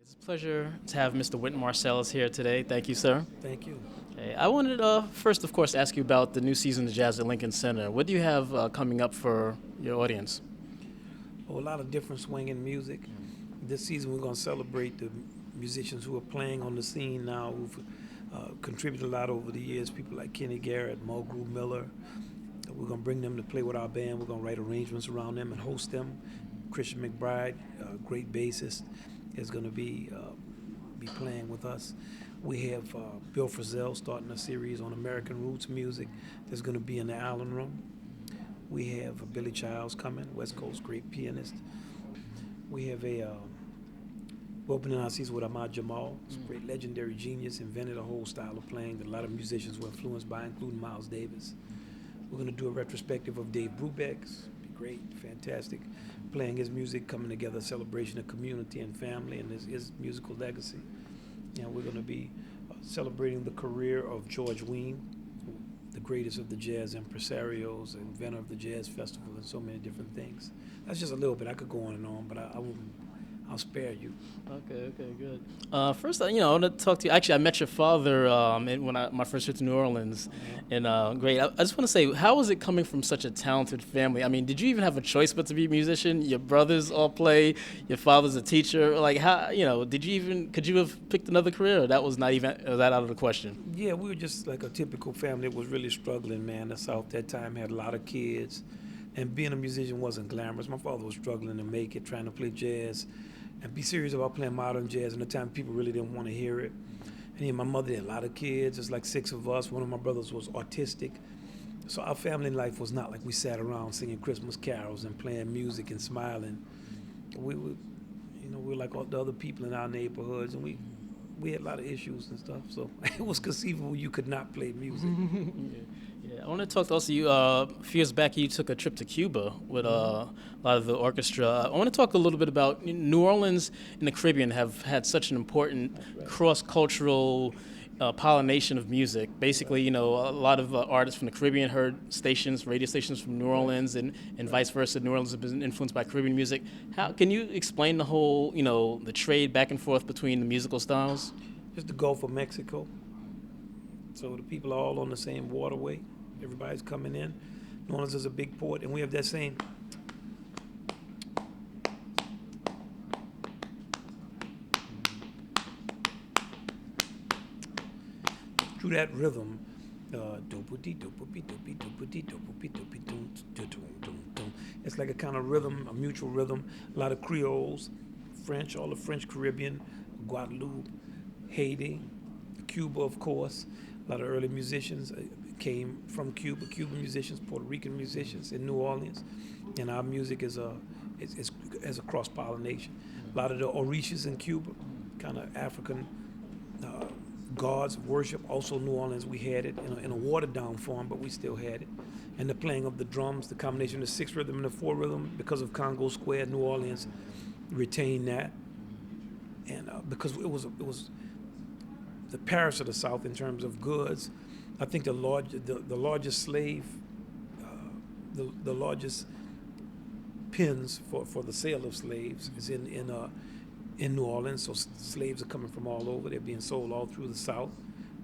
It's a pleasure to have Mr. Wynton Marsalis here today. Thank you, sir. Thank you. Okay, I wanted first, of course, ask you about the new season of Jazz at Lincoln Center. What do you have coming up for your audience? Oh, a lot of different swinging music. This season, we're going to celebrate the musicians who are playing on the scene now, who've contributed a lot over the years. People like Kenny Garrett, Mulgrew Miller. We're going to bring them to play with our band. We're going to write arrangements around them and host them. Christian McBride, a great bassist, is going to be playing with us. We have Bill Frisell starting a series on American roots music. That's going to be in the Allen Room. We have Billy Childs coming, West Coast great pianist. We have we're opening our season with Ahmad Jamal, a great legendary genius, invented a whole style of playing that a lot of musicians were influenced by, including Miles Davis. We're going to do a retrospective of Dave Brubeck's, be great, fantastic, playing his music, coming together, celebration of community and family and his musical legacy. And we're going to be celebrating the career of George Wein, the greatest of the jazz impresarios, inventor of the jazz festival, and so many different things. That's just a little bit. I could go on and on, but I'll spare you. Okay, good. First, I want to talk to you. Actually, I met your father my first trip to New Orleans, and great. I just want to say, how was it coming from such a talented family? I mean, did you even have a choice but to be a musician? Your brothers all play. Your father's a teacher. Like, how? Could you have picked another career? Or that was not even that out of the question. Yeah, we were just like a typical family that was really struggling, man. The South that time had a lot of kids, and being a musician wasn't glamorous. My father was struggling to make it, trying to play jazz and be serious about playing modern jazz. And at the time, people really didn't want to hear it. And my mother had a lot of kids. There's like 6 of us. One of my brothers was autistic. So our family life was not like we sat around singing Christmas carols and playing music and smiling. We were like all the other people in our neighborhoods, and we had a lot of issues and stuff. So it was conceivable you could not play music. Yeah, I want to talk also. You a few years back, you took a trip to Cuba with a lot of the orchestra. I want to talk a little bit about New Orleans and the Caribbean have had such an important cross-cultural pollination of music. Basically, a lot of artists from the Caribbean heard radio stations from New Orleans, and vice versa. New Orleans has been influenced by Caribbean music. How can you explain the whole, the trade back and forth between the musical styles? Just the Gulf of Mexico. So the people are all on the same waterway. Everybody's coming in. New Orleans is a big port, and we have that same. Through that rhythm, it's like a kind of rhythm, a mutual rhythm. A lot of Creoles, French, all the French Caribbean, Guadeloupe, Haiti, Cuba, of course. A lot of early musicians came from Cuba, Cuban musicians, Puerto Rican musicians in New Orleans, and our music is a cross-pollination. A lot of the Orishas in Cuba, kind of African gods of worship. Also New Orleans, we had it in a watered-down form, but we still had it. And the playing of the drums, the combination of the 6 rhythm and the 4 rhythm, because of Congo Square, New Orleans retained that, and because it was the Paris of the South in terms of goods. I think the largest slave, the largest pens for the sale of slaves is in New Orleans. So slaves are coming from all over. They're being sold all through the South.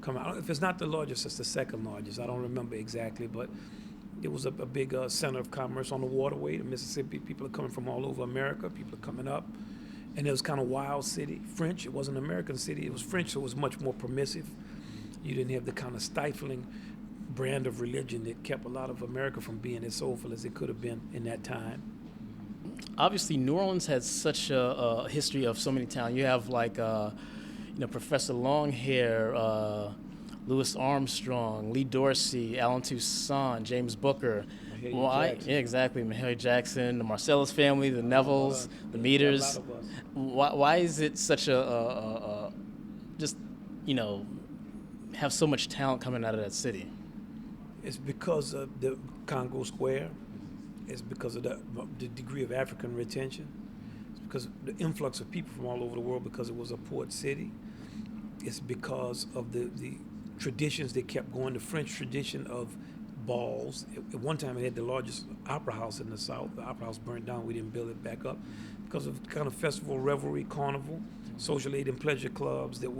If it's not the largest, it's the second largest. I don't remember exactly, but it was a big center of commerce on the waterway. The Mississippi, people are coming from all over America. People are coming up. And it was kind of wild city. French, it wasn't an American city. It was French, so it was much more permissive. You didn't have the kind of stifling brand of religion that kept a lot of America from being as soulful as it could have been in that time. Obviously, New Orleans has such a history of so many talent. You have Professor Longhair, Louis Armstrong, Lee Dorsey, Alan Toussaint, James Booker. Why? Yeah, exactly. Mahalia Jackson, the Marsalis family, the Nevilles, the Meters. Why is it such just have so much talent coming out of that city? It's because of the Congo Square. It's because of the degree of African retention. It's because of the influx of people from all over the world, because it was a port city. It's because of the traditions that kept going, the French tradition of balls. At one time, it had the largest opera house in the South. The opera house burned down. We didn't build it back up because of kind of festival, revelry, carnival, social aid and pleasure clubs that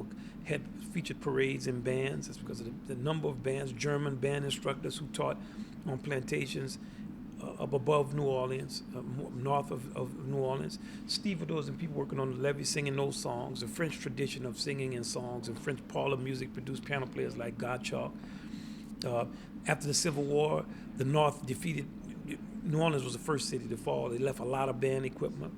had featured parades and bands. That's because of the number of bands, German band instructors who taught on plantations up above New Orleans, north of New Orleans, stevedores and people working on the levee singing those songs, the French tradition of singing and songs, and French parlor music produced piano players like Gottschalk. After the Civil War, the North defeated, New Orleans was the first city to fall. They left a lot of band equipment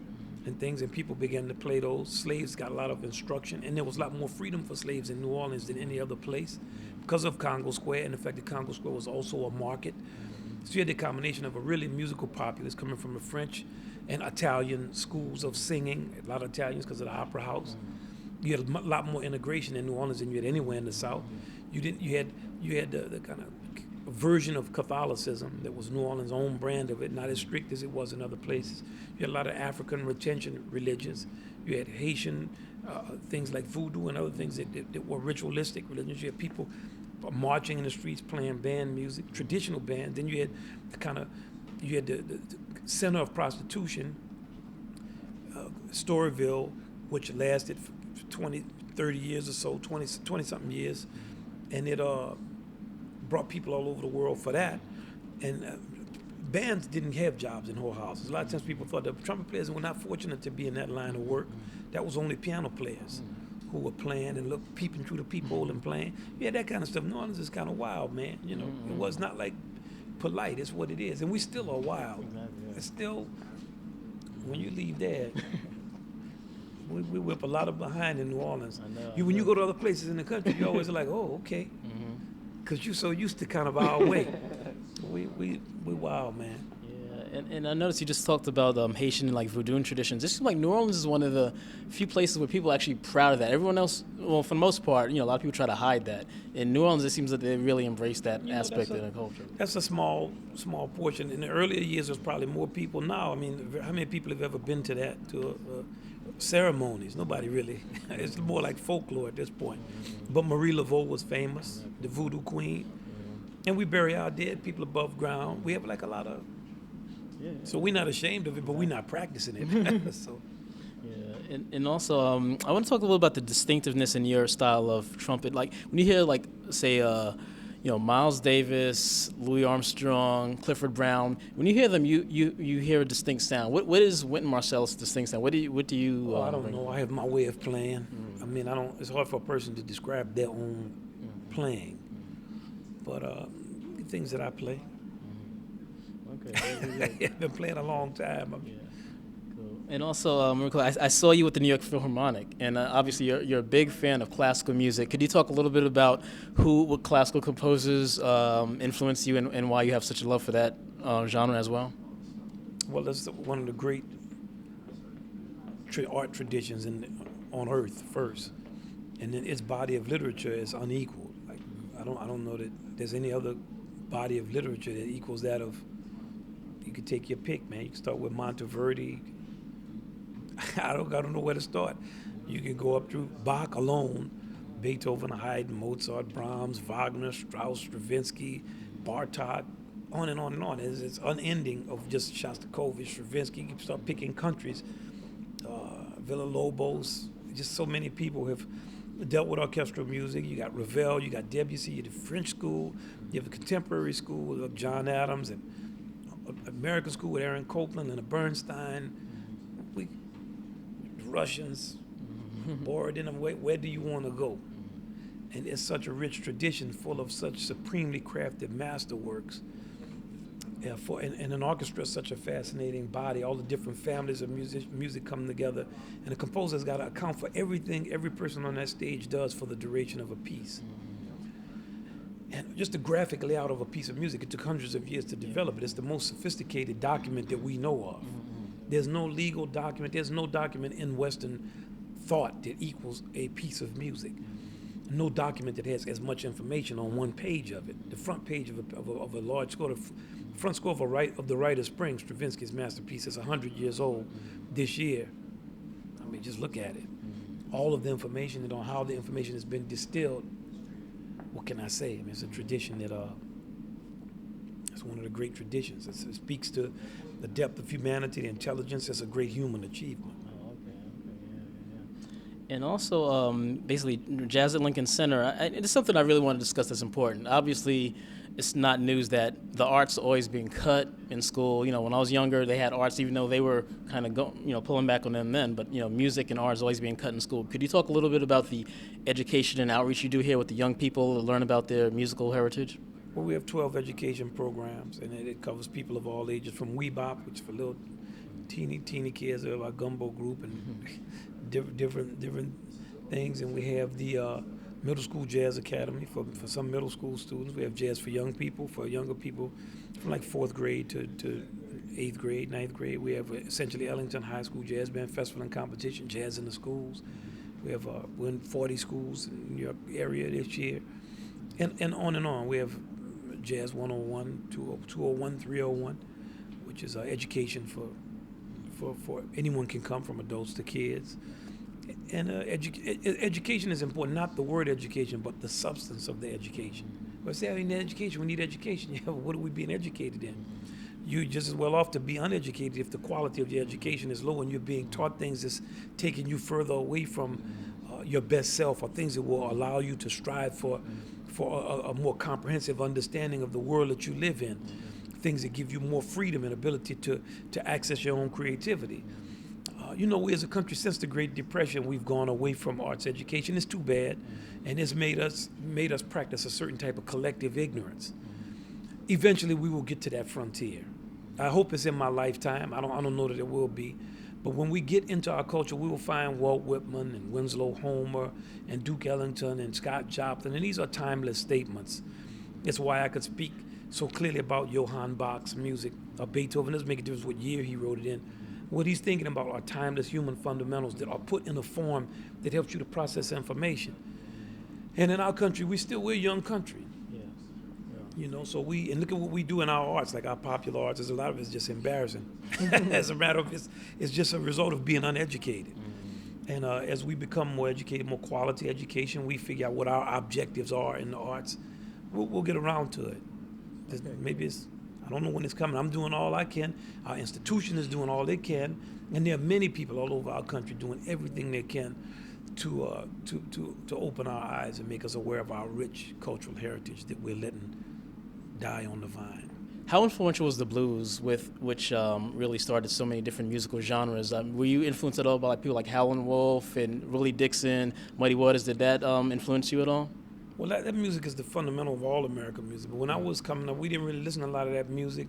and things, and people began to play those. Slaves got a lot of instruction, and there was a lot more freedom for slaves in New Orleans than any other place because of Congo Square, and the fact that Congo Square was also a market. So you had the combination of a really musical populace coming from the French and Italian schools of singing, a lot of Italians because of the Opera House. You had a lot more integration in New Orleans than you had anywhere in the South. You had the kind of version of Catholicism that was New Orleans' own brand of it, not as strict as it was in other places. You had a lot of African retention religions. You had Haitian things like voodoo and other things that were ritualistic religions. You had people marching in the streets, playing band music, traditional band. Then you had the center of prostitution, Storyville, which lasted for 20, 30 years or so, 20-something years. And it brought people all over the world for that. And bands didn't have jobs in whorehouses. A lot of times people thought that trumpet players were not fortunate to be in that line of work. That was only piano players who were playing and peeping through the peephole and playing. Yeah, that kind of stuff. New Orleans is kind of wild, man. You know, it was not like polite. It's what it is. And we still are wild. Exactly, yeah. It's still, when you leave there, we whip a lot of behind in New Orleans. I know, When you go to other places in the country, you always are like, oh, okay. Because you're so used to kind of our way. We wild, man. Yeah, and I noticed you just talked about Haitian like voodoo traditions. It seems like New Orleans is one of the few places where people are actually proud of that. Everyone else, well, for the most part, a lot of people try to hide that. In New Orleans, it seems that they really embrace that aspect of the culture. That's a small portion. In the earlier years, there's probably more people now. I mean, how many people have ever been to that, to ceremonies? Nobody really. It's more like folklore at this point. But Marie Laveau was famous, the voodoo queen. And we bury our dead people above ground. We have like a lot of... So we're not ashamed of it, but we're not practicing it. So. Yeah, and also I want to talk a little about the distinctiveness in your style of trumpet. Like when you hear like say Miles Davis, Louis Armstrong, Clifford Brown. When you hear them, you hear a distinct sound. What is Wynton Marsalis' distinct sound? What do you? Well, I don't know. I have my way of playing. I mean, it's hard for a person to describe their own playing, but things that I play. Okay. I've been playing a long time. Yeah. Cool. And also, I saw you with the New York Philharmonic, and obviously you're a big fan of classical music. Could you talk a little bit about what classical composers influenced you and why you have such a love for that genre as well? Well, that's one of the great art traditions on earth first, and then its body of literature is unequaled. Like I don't know that there's any other body of literature that equals that of. You could take your pick, man. You can start with Monteverdi. I don't know where to start. You can go up through Bach alone, Beethoven, Haydn, Mozart, Brahms, Wagner, Strauss, Stravinsky, Bartok, on and on and on. It's unending of just Shostakovich, Stravinsky. You can start picking countries. Villa-Lobos. Just so many people have dealt with orchestral music. You got Ravel, you got Debussy, you have the French school, you have the contemporary school of John Adams, and American school with Aaron Copland and a Bernstein. Russians, Borodin. Where do you want to go? And it's such a rich tradition full of such supremely crafted masterworks. And an orchestra is such a fascinating body. All the different families of music come together. And the composer's got to account for everything every person on that stage does for the duration of a piece. And just the graphic layout of a piece of music, it took hundreds of years to develop it. It's the most sophisticated document that we know of. There's no legal document, there's no document in Western thought that equals a piece of music. No document that has as much information on one page of it. The front page of a large score, the front score of the Rite of Spring, Stravinsky's masterpiece, is 100 years old this year. I mean, just look at it. All of the information and on how the information has been distilled. What can I say? I mean, it's a tradition that it's one of the great traditions. It speaks to the depth of humanity, the intelligence. It's a great human achievement. Oh, okay, yeah. And also, basically, Jazz at Lincoln Center. It's something I really want to discuss that's important. Obviously, it's not news that the arts are always being cut in school. You know, when I was younger, they had arts, even though they were kind of pulling back on them then. But music and art is always being cut in school. Could you talk a little bit about the education and outreach you do here with the young people to learn about their musical heritage? Well, we have 12 education programs, and it covers people of all ages, from Weebop, which is for little teeny kids, our gumbo group, and different things. And we have the Middle School Jazz Academy for some middle school students. We have jazz for young people, for younger people, from like 4th grade to 8th grade, 9th grade. We have essentially Ellington High School Jazz Band Festival and Competition, Jazz in the Schools. We have we're in 40 schools in the New York area this year, and on and on. We have Jazz 101, 201, 301, which is education for anyone can come, from adults to kids. And education is important, not the word education, but the substance of the education. Well, say, we need education. We need education. Yeah, but what are we being educated in? You're just as well off to be uneducated if the quality of your education is low and you're being taught things that's taking you further away from your best self, or things that will allow you to strive for a more comprehensive understanding of the world that you live in, things that give you more freedom and ability to access your own creativity. We as a country, since the Great Depression, we've gone away from arts education. It's too bad, and it's made us practice a certain type of collective ignorance. Eventually, we will get to that frontier. I hope it's in my lifetime. I don't know that it will be, but when we get into our culture, we will find Walt Whitman and Winslow Homer and Duke Ellington and Scott Joplin, and these are timeless statements. It's why I could speak so clearly about Johann Bach's music or Beethoven. It doesn't make a difference what year he wrote it in. What he's thinking about are timeless human fundamentals that are put in a form that helps you to process information. And in our country, we're a young country. Yes. Yeah. So and look at what we do in our arts, like our popular arts. There's a lot of it's just embarrassing. As a matter of it's just a result of being uneducated. Mm-hmm. And as we become more educated, more quality education, we figure out what our objectives are in the arts. We'll get around to it. Okay. Maybe I don't know when it's coming. I'm doing all I can. Our institution is doing all they can, and there are many people all over our country doing everything they can to open our eyes and make us aware of our rich cultural heritage that we're letting die on the vine. How influential was the blues, which really started so many different musical genres? Were you influenced at all by people like Howlin' Wolf and Willie Dixon, Muddy Waters? Did that influence you at all? Well, that music is the fundamental of all American music. But when I was coming up, we didn't really listen to a lot of that music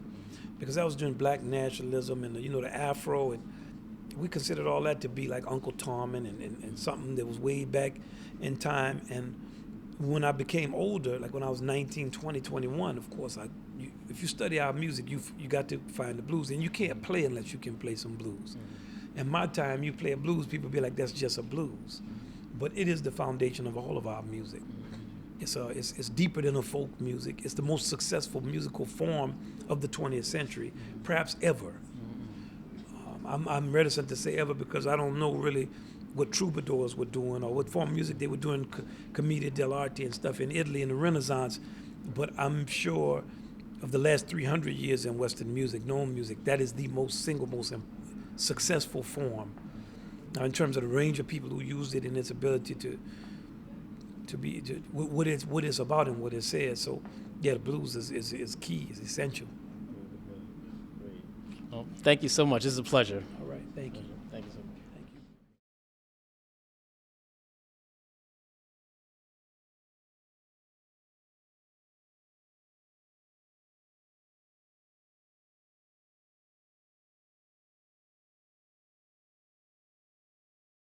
because that was during black nationalism and the Afro, and we considered all that to be like Uncle Tom and something that was way back in time. And when I became older, like when I was 19, 20, 21, of course, if you study our music, you got to find the blues, and you can't play unless you can play some blues. Mm-hmm. In my time, you play a blues, people be like, that's just a blues. But it is the foundation of all of our music. It's deeper than a folk music. It's the most successful musical form of the 20th century, perhaps ever. I'm reticent to say ever because I don't know really what troubadours were doing or what form of music they were doing, Commedia dell'arte and stuff in Italy in the Renaissance. But I'm sure of the last 300 years in Western music, known music, that is the most successful form. Now, in terms of the range of people who used it and its ability to what it's about and what it says. So, yeah, the blues is key, is essential. Well, thank you so much. This is a pleasure. All right, thank you.